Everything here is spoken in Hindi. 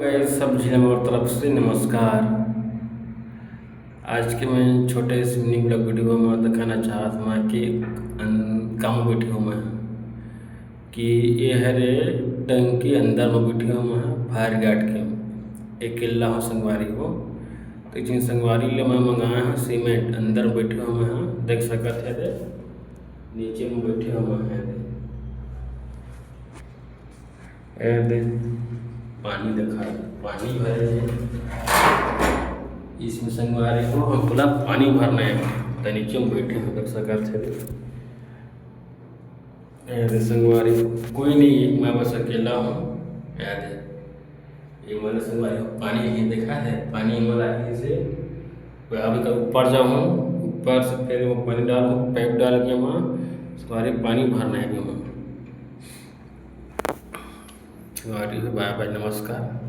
गाइस सब झील मेरी तरफ से नमस्कार। आज के मैं छोटे से मिनी ब्लॉग वीडियो में दिखाना चाहत हूँ कि कहूँ बैठे हूँ मैं कि ये हरे टंकी अंदर में बैठे हूँ मैं फायर गार्ड के अकेला हो संगवारी हो। तो जिन संगवारी ले मैं मंगाया हूँ सीमेंट अंदर बैठे हूँ मैं देख सकते है दे नीचे में बैठे हुए हैं दे पानी देखा पानी भरे हैं इसमें संगवारी हो हम पूरा पानी भरना है तो नीचे में बैठे हो देख सकते थे संगवारी कोई नहीं मैं बस अकेला हूँ। याद है ये मैंने संगवारी पानी ही देखा है पानी हमारा से अभी तक ऊपर जाऊँ ऊपर से फिर वो पानी डालूँ पाइप डाल के वहाँ संगवारी पानी भरना है अभी वहाँ संगवारी बाय बाय नमस्कार।